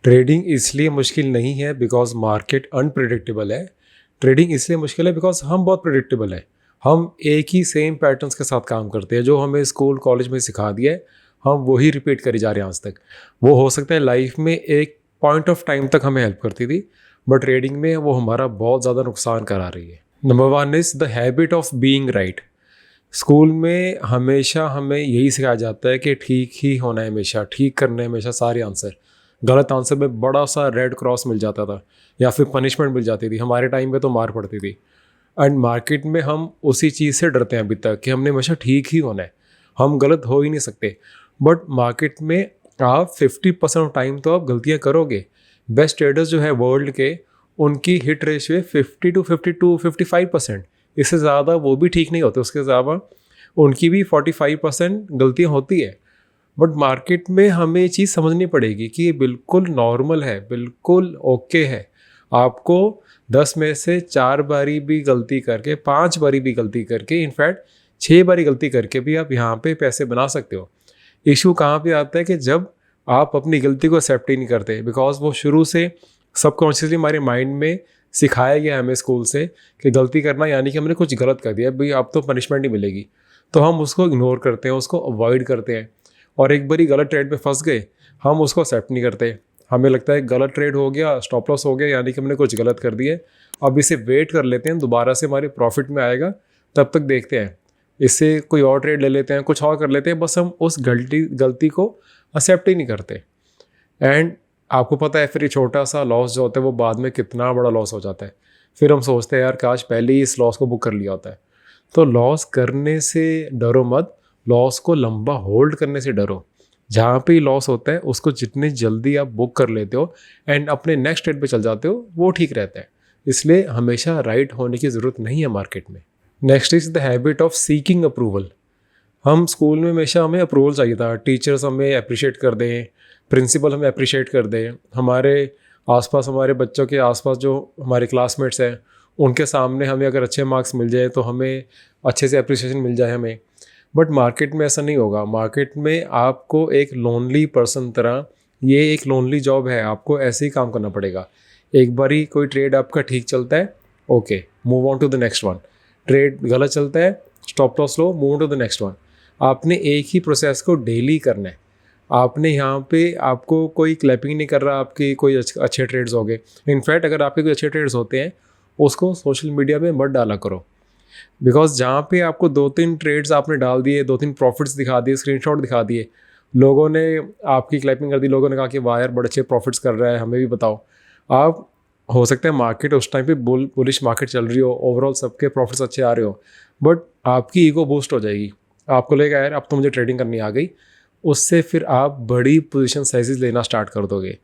Trading इसलिए मुश्किल नहीं है बिकॉज मार्केट अनप्रिडिक्टेबल है। ट्रेडिंग इसलिए मुश्किल है बिकॉज हम बहुत प्रिडिक्टेबल है। हम एक ही सेम पैटर्न्स के साथ काम करते हैं, जो हमें स्कूल कॉलेज में सिखा दिया है हम वही रिपीट करी जा रहे हैं आज तक। वो हो सकता है लाइफ में एक पॉइंट ऑफ टाइम तक हमें हेल्प करती थी, बट ट्रेडिंग में वो हमारा बहुत ज़्यादा नुकसान करा रही है। Number 1 is the habit of being right. School में हमेशा हमें यही सिखाया जाता है कि ठीक ही होना है, हमेशा ठीक करना है, हमेशा सारे आंसर। गलत आंसर में बड़ा सा रेड क्रॉस मिल जाता था या फिर पनिशमेंट मिल जाती थी। हमारे टाइम पे तो मार पड़ती थी। एंड मार्केट में हम उसी चीज़ से डरते हैं अभी तक कि हमने हमेशा ठीक ही होना है, हम गलत हो ही नहीं सकते। बट मार्केट में आप 50% ऑफ टाइम तो आप गलतियाँ करोगे। बेस्ट ट्रेडर्स जो है वर्ल्ड के, उनकी हिट रेशियो है 50 to 52 55%। इससे ज़्यादा वो भी ठीक नहीं होते, उसके अलावा उनकी भी 45% गलतियाँ होती है। बट मार्केट में हमें ये चीज़ समझनी पड़ेगी कि ये बिल्कुल नॉर्मल है, बिल्कुल ओके है। आपको 10 में से 4 बारी भी गलती करके, 5 बारी भी गलती करके, इनफैक्ट 6 बारी गलती करके भी आप यहाँ पे पैसे बना सकते हो। इशू कहाँ पे आता है कि जब आप अपनी गलती को एक्सेप्ट ही नहीं करते, बिकॉज वो शुरू से सबकॉन्शियसली हमारे माइंड में सिखाया गया हमें स्कूल से कि गलती करना यानी कि हमने कुछ गलत कर दिया, भाई अब तो पनिशमेंट नहीं मिलेगी। तो हम उसको इग्नोर करते हैं, उसको अवॉइड करते हैं, और एक बारी गलत ट्रेड में फंस गए हम उसको एक्सेप्ट नहीं करते। हमें लगता है गलत ट्रेड हो गया, स्टॉप लॉस हो गया, यानी कि हमने कुछ गलत कर दिया। अब इसे वेट कर लेते हैं, दोबारा से हमारे प्रॉफिट में आएगा, तब तक देखते हैं। इससे कोई और ट्रेड ले लेते हैं, कुछ और कर लेते हैं, बस हम उस गलती को एक्सेप्ट ही नहीं करते। एंड आपको पता है फिर ये छोटा सा लॉस जो होता है वो बाद में कितना बड़ा लॉस हो जाता है। फिर हम सोचते हैं यार काश पहले ही इस लॉस को बुक कर लिया होता है। तो लॉस करने से डरो मत, लॉस को लंबा होल्ड करने से डरो। जहाँ पे लॉस होता है उसको जितनी जल्दी आप बुक कर लेते हो एंड अपने नेक्स्ट ट्रेड पे चल जाते हो, वो ठीक रहता है। इसलिए हमेशा राइट होने की ज़रूरत नहीं है मार्केट में। Next is the habit of seeking approval. हम स्कूल में हमेशा हमें अप्रूवल चाहिए था, टीचर्स हमें अप्रिशिएट कर दें, प्रिंसिपल हमें अप्रिशिएट कर दें, हमारे आसपास, हमारे बच्चों के आसपास जो हमारे क्लासमेट्स हैं उनके सामने हमें अगर अच्छे मार्क्स मिल जाए तो हमें अच्छे से अप्रिसिएशन मिल जाए हमें। बट मार्केट में ऐसा नहीं होगा। मार्केट में आपको एक लोनली पर्सन तरह, ये एक लोनली जॉब है, आपको ऐसे ही काम करना पड़ेगा। एक बारी कोई ट्रेड आपका ठीक चलता है, okay move on to the next one. Trade गलत चलता है, स्टॉप लॉस लो, move on to the next one. आपने एक ही प्रोसेस को डेली करना है। आपने यहाँ पे, आपको कोई क्लैपिंग नहीं कर रहा आपके कोई अच्छे ट्रेड्स हो गए। इनफैक्ट अगर आपके कोई अच्छे ट्रेड्स होते हैं उसको सोशल मीडिया पे मत डाला करो, बिकॉज जहाँ पे आपको 2-3 ट्रेड्स आपने डाल दिए, 2-3 प्रॉफिट्स दिखा दिए, स्क्रीनशॉट दिखा दिए, लोगों ने आपकी क्लैपिंग कर दी, लोगों ने कहा कि वाह यार बड़े अच्छे प्रॉफिट्स कर रहा है, हमें भी बताओ। आप, हो सकता है मार्केट उस टाइम पे बुलिश मार्केट चल रही हो, ओवरऑल सबके प्रॉफिट्स अच्छे आ रहे हो, बट आपकी ईगो बूस्ट हो जाएगी। आपको लगेगा यार अब तो मुझे ट्रेडिंग करनी आ गई। उससे फिर आप बड़ी पोजीशन साइजेस लेना स्टार्ट कर दोगे।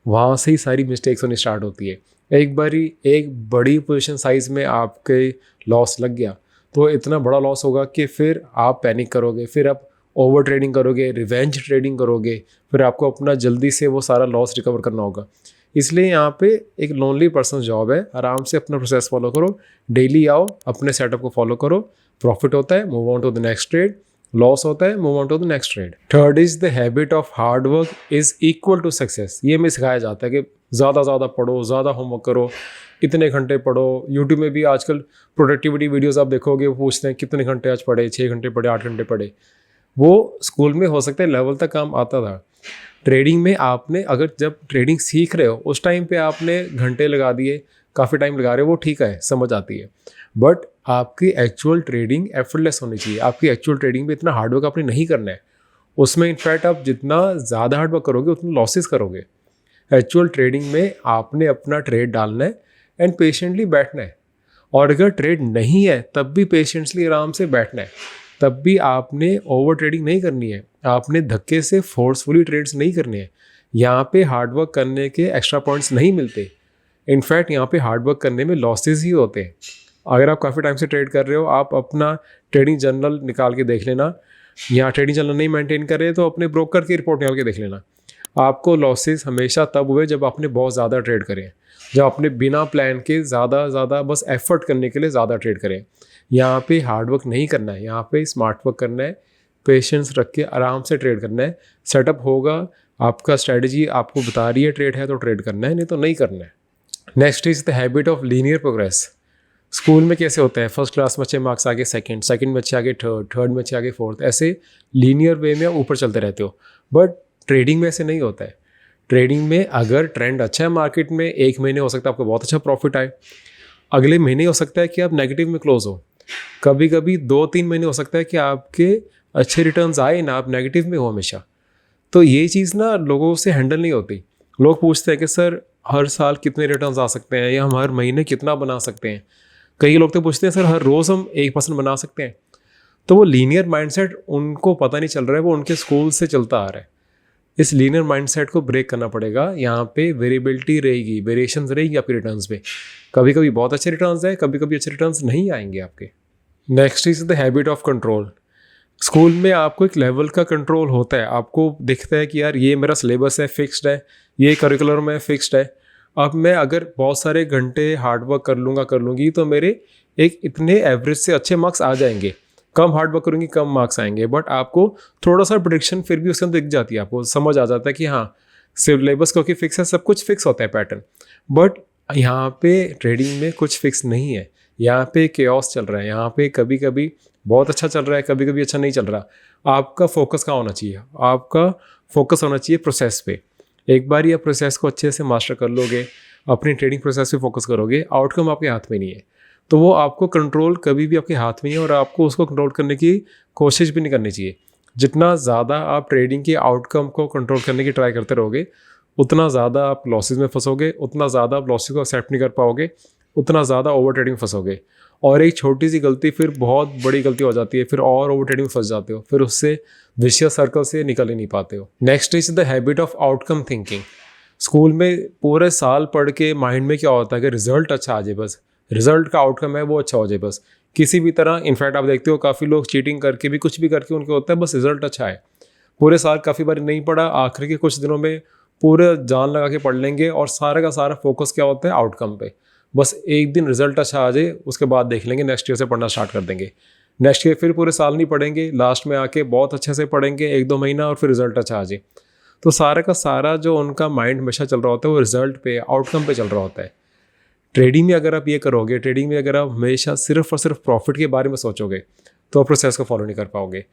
वहाँ से ही सारी मिस्टेक्स होनी स्टार्ट होती है। एक बारी एक बड़ी पोजीशन साइज़ में आपके लॉस लग गया तो इतना बड़ा लॉस होगा कि फिर आप पैनिक करोगे, फिर आप ओवर ट्रेडिंग करोगे, रिवेंज ट्रेडिंग करोगे, फिर आपको अपना जल्दी से वो सारा लॉस रिकवर करना होगा। इसलिए यहाँ पे एक लोनली पर्सन जॉब है, आराम से अपना प्रोसेस फॉलो करो, डेली आओ, अपने सेटअप को फॉलो करो। प्रॉफिट होता है, move on to the next trade. Loss होता है, move on to the next trade. Third is the habit of hard work is equal to success. ये हमें सिखाया जाता है कि ज़्यादा पढ़ो, ज़्यादा होमवर्क करो, इतने घंटे पढ़ो। यूट्यूब में भी आजकल प्रोडक्टिविटी वीडियोस आप देखोगे, वो पूछते हैं कितने घंटे आज पढ़े, 6 घंटे पढ़े, 8 घंटे पढ़े। वो स्कूल में हो सकता है लेवल तक काम आता था। ट्रेडिंग में आपने, अगर जब ट्रेडिंग सीख रहे हो उस टाइम पे आपने घंटे लगा दिए, काफ़ी टाइम लगा रहे हो, वो ठीक है, समझ आती है। बट आपकी एक्चुअल ट्रेडिंग एफर्टलेस होनी चाहिए। आपकी एक्चुअल ट्रेडिंग में इतना हार्डवर्क आपने नहीं करना है। उसमें इनफैक्ट आप जितना ज़्यादा हार्डवर्क करोगे उतना लॉसेस करोगे। एक्चुअल ट्रेडिंग में आपने अपना ट्रेड डालना है एंड पेशेंटली बैठना है। और अगर ट्रेड नहीं है तब भी पेशेंटली आराम से बैठना है। तब भी आपने ओवर ट्रेडिंग नहीं करनी है, आपने धक्के से फोर्सफुली ट्रेड्स नहीं करने हैं। यहाँ पे हार्डवर्क करने के एक्स्ट्रा पॉइंट्स नहीं मिलते। इनफैक्ट यहाँ पे हार्डवर्क करने में लॉसेस ही होते हैं। अगर आप काफ़ी टाइम से ट्रेड कर रहे हो, आप अपना ट्रेडिंग जर्नल निकाल के देख लेना। यहाँ ट्रेडिंग जर्नल नहीं मेंटेन कर रहे तो अपने ब्रोकर की रिपोर्ट निकाल के देख लेना। आपको लॉसेस हमेशा तब हुए जब आपने बहुत ज़्यादा ट्रेड करें, जब आपने बिना प्लान के ज़्यादा बस एफर्ट करने के लिए ज़्यादा ट्रेड करें। यहाँ पे हार्डवर्क नहीं करना है, यहाँ पे स्मार्ट वर्क करना है, पेशेंस रख के आराम से ट्रेड करना है। सेटअप होगा, आपका स्ट्रैटेजी आपको बता रही है ट्रेड है तो ट्रेड करना है, नहीं तो नहीं करना है। Next is the habit of linear progress. School में कैसे होता है, फर्स्ट क्लास में अच्छे मार्क्स आगे सेकंड, सेकंड में अच्छे आगे थर्ड, थर्ड में अच्छे आगे फोर्थ, ऐसे लीनियर वे में ऊपर चलते रहते हो। बट ट्रेडिंग में ऐसे नहीं होता है। ट्रेडिंग में अगर ट्रेंड अच्छा है मार्केट में, एक महीने हो सकता है आपको बहुत अच्छा प्रॉफिट आए, अगले महीने हो सकता है कि आप नेगेटिव में क्लोज हो, कभी कभी 2-3 महीने हो सकता है कि आपके अच्छे रिटर्न्स आए ना, आप नेगेटिव में हो हमेशा। तो ये चीज़ ना लोगों से हैंडल नहीं होती। लोग पूछते हैं कि सर हर साल कितने रिटर्न्स आ सकते हैं, या हम हर महीने कितना बना सकते हैं। कई लोग तो पूछते हैं सर हर रोज़ हम 1% बना सकते हैं। तो वो लीनियर माइंडसेट उनको पता नहीं चल रहा है, वो उनके स्कूल से चलता आ रहा है। इस लीनियर माइंडसेट को ब्रेक करना पड़ेगा। यहाँ पे वेरिएबिलिटी रहेगी, वेरिएशंस रहेगी आपके रिटर्न्स में। कभी कभी बहुत अच्छे रिटर्न्स आए, कभी कभी अच्छे रिटर्न्स नहीं आएंगे आपके। Next is the habit of control. School में आपको एक लेवल का कंट्रोल होता है, आपको दिखता है कि यार ये मेरा सिलेबस है, फिक्स्ड है, ये करिकुलर में फिक्स्ड है। अब मैं अगर बहुत सारे घंटे हार्डवर्क कर लूँगी तो मेरे एक इतने एवरेज से अच्छे मार्क्स आ जाएंगे। कम हार्डवर्क करूँगी कम मार्क्स आएंगे। बट आपको थोड़ा सा प्रेडिक्शन फिर भी उसके अंदर दिख जाती है, आपको समझ आ जाता है कि हाँ सिलेबस क्योंकि फिक्स है, सब कुछ फिक्स होता है पैटर्न। बट यहाँ पे ट्रेडिंग में कुछ फिक्स नहीं है, यहाँ पे केओस चल रहा है। यहाँ पे कभी कभी बहुत अच्छा चल रहा है, कभी कभी अच्छा नहीं चल रहा। आपका फोकस कहाँ होना चाहिए, आपका फोकस होना चाहिए प्रोसेस पे। एक बार ये प्रोसेस को अच्छे से मास्टर कर लोगे, अपनी ट्रेडिंग प्रोसेस पे फोकस करोगे, आउटकम आपके हाथ में नहीं है, तो वो आपको कंट्रोल कभी भी आपके हाथ में नहीं है, और आपको उसको कंट्रोल करने की कोशिश भी नहीं करनी चाहिए। जितना ज़्यादा आप ट्रेडिंग के आउटकम को कंट्रोल करने की ट्राई करते रहोगे, उतना ज़्यादा आप लॉसेज में फंसोगे, उतना ज़्यादा आप लॉसेज को एक्सेप्ट नहीं कर पाओगे, उतना ज़्यादा ओवर ट्रेडिंग में फंसोगे। और एक छोटी सी गलती फिर बहुत बड़ी गलती हो जाती है, फिर और ओवर ट्रेडिंग में फंस जाते हो, फिर उससे विशियस सर्कल से निकल ही नहीं पाते हो। Next is the habit of outcome thinking. School में पूरे साल पढ़ के माइंड में क्या होता है कि रिजल्ट अच्छा आ जाए, बस रिजल्ट का आउटकम है वो अच्छा हो जाए बस, किसी भी तरह। इनफैक्ट आप देखते हो काफ़ी लोग चीटिंग करके भी, कुछ भी करके उनको होता है बस रिजल्ट अच्छा है। पूरे साल काफ़ी बार नहीं पढ़ा, आखिर के कुछ दिनों में पूरे जान लगा के पढ़ लेंगे, और सारा का सारा फोकस क्या होता है आउटकम पे। बस एक दिन रिजल्ट अच्छा आ जाए, उसके बाद देख लेंगे, नेक्स्ट ईयर से पढ़ना स्टार्ट कर देंगे। नेक्स्ट ईयर फिर पूरे साल नहीं पढ़ेंगे, लास्ट में आके बहुत अच्छे से पढ़ेंगे 1-2 महीना, और फिर रिजल्ट अच्छा आ जाए। तो सारा का सारा जो उनका माइंड हमेशा चल रहा होता है वो रिजल्ट पे, आउटकम पे चल रहा होता है। ट्रेडिंग में अगर आप ये करोगे, ट्रेडिंग में अगर आप हमेशा सिर्फ और सिर्फ प्रॉफिट के बारे में सोचोगे, तो आप प्रोसेस को फॉलो नहीं कर पाओगे।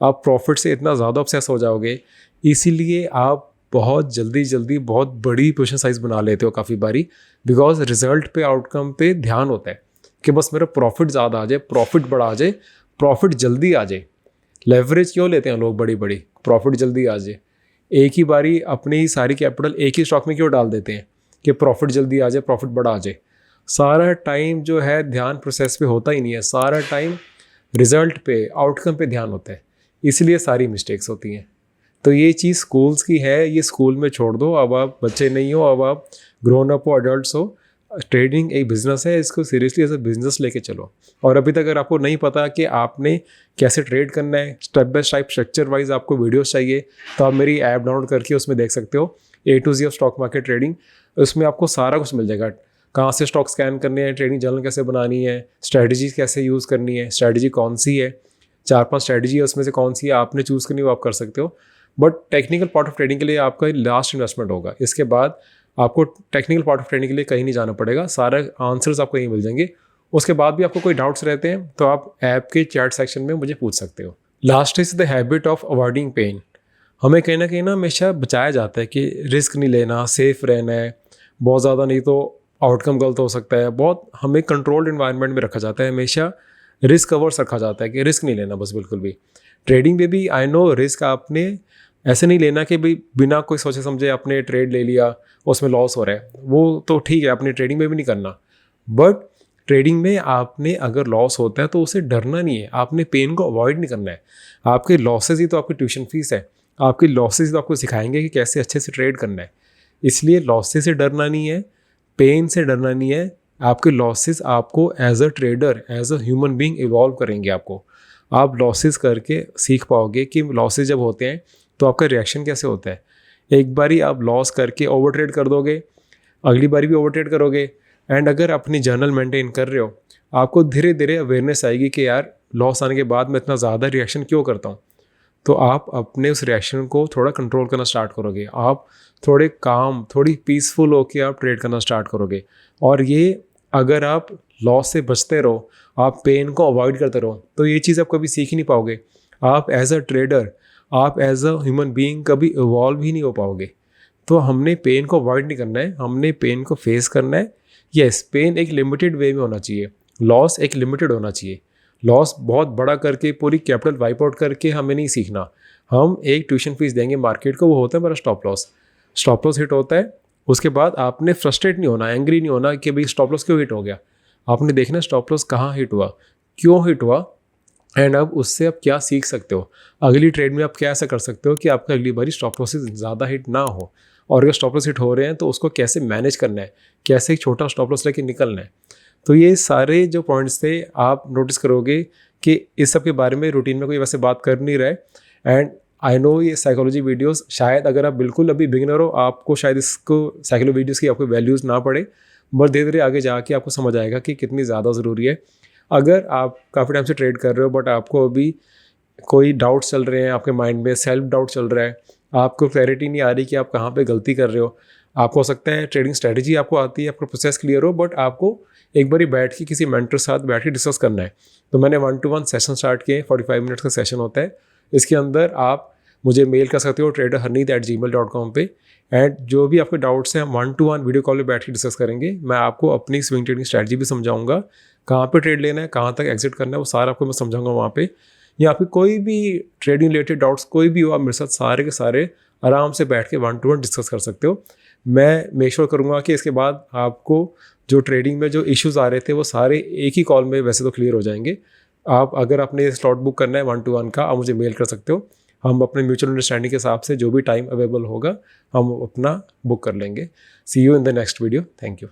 आप प्रॉफिट से इतना ज़्यादा ऑब्सेस हो जाओगे, इसीलिए आप बहुत जल्दी बहुत बड़ी पोजीशन साइज बना लेते हो काफ़ी बारी, बिकॉज रिजल्ट पे, आउटकम पे ध्यान होता है कि बस मेरा प्रॉफिट ज़्यादा आ जाए, प्रॉफिट बड़ा आ जाए, प्रॉफिट जल्दी आ जाए। लेवरेज क्यों लेते हैं लोग बड़ी बड़ी, प्रॉफिट जल्दी आ जाए। एक ही बारी अपनी सारी कैपिटल एक ही स्टॉक में क्यों डाल देते हैं कि प्रॉफिट जल्दी आ जाए, प्रॉफिट बड़ा आ जाए। सारा टाइम जो है ध्यान प्रोसेस पे होता ही नहीं है, सारा टाइम रिजल्ट पे, आउटकम पे ध्यान होता है, इसलिए सारी मिस्टेक्स होती हैं। तो ये चीज़ स्कूल्स की है, ये स्कूल में छोड़ दो। अब आप बच्चे नहीं हो, अब आप ग्रोन अप हो, अडल्ट्स हो। ट्रेडिंग एक बिज़नेस है, इसको सीरियसली एज अ बिज़नेस लेके चलो। और अभी तक अगर आपको नहीं पता कि आपने कैसे ट्रेड करना है, step by step structure wise आपको वीडियोस चाहिए, तो आप मेरी ऐप डाउनलोड करके उसमें देख सकते हो, A to Z of stock market trading. उसमें आपको सारा कुछ मिल जाएगा, कहाँ से स्टॉक स्कैन करने हैं, ट्रेडिंग जर्नल कैसे बनानी है, स्ट्रैटेजी कैसे यूज़ करनी है, स्ट्रैटेजी कौन सी है, 4-5 स्ट्रैटेजी है, उसमें से कौन सी है आपने चूज़ करनी, वो आप कर सकते हो। But technical part of trading के लिए आपका लास्ट इन्वेस्टमेंट होगा। इसके बाद आपको टेक्निकल पार्ट ऑफ ट्रेडिंग के लिए कहीं नहीं जाना पड़ेगा, सारे आंसर्स आपको यहीं मिल जाएंगे। उसके बाद भी आपको कोई डाउट्स रहते हैं तो आप ऐप के चैट सेक्शन में मुझे पूछ सकते हो। Last is the habit of avoiding pain. हमें कहीं ना हमेशा बचाया जाता है कि रिस्क नहीं लेना, सेफ रहना है, बहुत ज़्यादा नहीं तो आउटकम गलत हो सकता है। बहुत हमें कंट्रोल्ड इन्वायरमेंट में रखा जाता है, हमेशा रिस्क अवर्स रखा जाता है कि रिस्क नहीं लेना बस बिल्कुल भी। ट्रेडिंग में भी आई नो रिस्क आपने ऐसे नहीं लेना कि भाई बिना कोई सोचे समझे आपने ट्रेड ले लिया, उसमें लॉस हो रहा है, वो तो ठीक है, अपनी ट्रेडिंग में भी नहीं करना। बट ट्रेडिंग में आपने अगर लॉस होता है तो उसे डरना नहीं है, आपने पेन को अवॉइड नहीं करना है। आपके लॉसेज ही तो आपकी ट्यूशन फीस है, आपकी लॉसेज तो आपको सिखाएंगे कि कैसे अच्छे से ट्रेड करना है। इसलिए लॉसेज से डरना नहीं है, पेन से डरना नहीं है। आपके लॉसेज आपको as a trader, as a human being evolve करेंगे। आपको आप लॉसेज करके सीख पाओगे कि लॉसेज जब होते हैं तो आपका रिएक्शन कैसे होता है। एक बारी आप लॉस करके ओवर ट्रेड कर दोगे, अगली बारी भी ओवर ट्रेड करोगे। एंड अगर अपनी जर्नल मेंटेन कर रहे हो, आपको धीरे धीरे अवेयरनेस आएगी कि यार लॉस आने के बाद मैं इतना ज़्यादा रिएक्शन क्यों करता हूँ। तो आप अपने उस रिएक्शन को थोड़ा कंट्रोल करना स्टार्ट करोगे, आप थोड़े काम, थोड़ी पीसफुल होके आप ट्रेड करना स्टार्ट करोगे। और ये अगर आप लॉस से बचते रहो, आप पेन को अवॉइड करते रहो, तो ये चीज़ आप कभी सीख ही नहीं पाओगे। आप एज अ ट्रेडर, आप एज अ ह्यूमन बीइंग कभी इवॉल्व ही नहीं हो पाओगे। तो हमने पेन को अवॉइड नहीं करना है, हमने पेन को फेस करना है। येस, पेन एक लिमिटेड वे में होना चाहिए, लॉस एक लिमिटेड होना चाहिए। लॉस बहुत बड़ा करके, पूरी कैपिटल वाइप आउट करके हमें नहीं सीखना। हम एक ट्यूशन फीस देंगे मार्केट को, वो होता है हमारा stop loss. Stop loss hit होता है, उसके बाद आपने फ्रस्ट्रेट नहीं होना, एंग्री नहीं होना कि भाई स्टॉप लॉस क्यों हिट हो गया। आपने देखना स्टॉप लॉस कहाँ हिट हुआ, क्यों हिट हुआ, एंड अब उससे आप क्या सीख सकते हो। अगली ट्रेड में आप क्या ऐसा कर सकते हो कि आपका अगली बारी स्टॉप लॉसेस ज़्यादा हिट ना हो। और अगर स्टॉप लॉस हिट हो रहे हैं तो उसको कैसे मैनेज करना है, कैसे एक छोटा स्टॉप लॉस लेके निकलना है। तो ये सारे जो पॉइंट्स थे आप नोटिस करोगे कि इस सब के बारे में रूटीन में कोई वैसे बात कर नहीं रहा है। एंड आई नो ये साइकोलॉजी वीडियोस, शायद अगर आप बिल्कुल अभी बिगिनर हो, आपको शायद इसको साइकोलॉजी वीडियोस की आपको वैल्यूज़ ना पड़े, बट धीरे धीरे आगे जाके आपको समझ आएगा कि कितनी ज़्यादा ज़रूरी है। अगर आप काफ़ी टाइम से ट्रेड कर रहे हो बट आपको अभी कोई डाउट्स चल रहे हैं आपके माइंड में, सेल्फ डाउट चल रहा है, आपको क्लैरिटी नहीं आ रही कि आप कहाँ पे गलती कर रहे हो, आपको हो सकता है ट्रेडिंग स्ट्रेटजी आपको आती है, आपका प्रोसेस क्लियर हो, बट आपको एक बारी बैठ के किसी मेंटर साथ बैठ के डिस्कस करना है। तो मैंने 1-to-1 सेशन स्टार्ट किए, 45 मिनट्स का सेशन होता है। इसके अंदर आप मुझे मेल कर सकते हो traderharneet@gmail.com पे। एंड जो भी आपके डाउट्स हैं, 1-to-1 वीडियो कॉल पे बैठ के डिस्कस करेंगे। मैं आपको अपनी स्विंग ट्रेडिंग स्ट्रैटेजी भी समझाऊंगा, कहाँ पे ट्रेड लेना है, कहाँ तक एग्जिट करना है, वो सारा आपको मैं समझाऊंगा वहाँ पे। या फिर कोई भी ट्रेडिंग रिलेटेड डाउट्स कोई भी हो, आप मेरे साथ सारे के सारे आराम से बैठ के 1-to-1 डिस्कस कर सकते हो। मैं मेक श्योर करूँगा कि इसके बाद आपको जो ट्रेडिंग में जो इश्यूज़ आ रहे थे वो सारे एक ही कॉल में वैसे तो क्लियर हो जाएंगे। आप अगर अपने स्लॉट बुक करना है 1-to-1 का, आप मुझे मेल कर सकते हो। हम अपने म्यूचुअल अंडरस्टैंडिंग के हिसाब से जो भी टाइम अवेलेबल होगा हम अपना बुक कर लेंगे। See you in the next video. Thank you.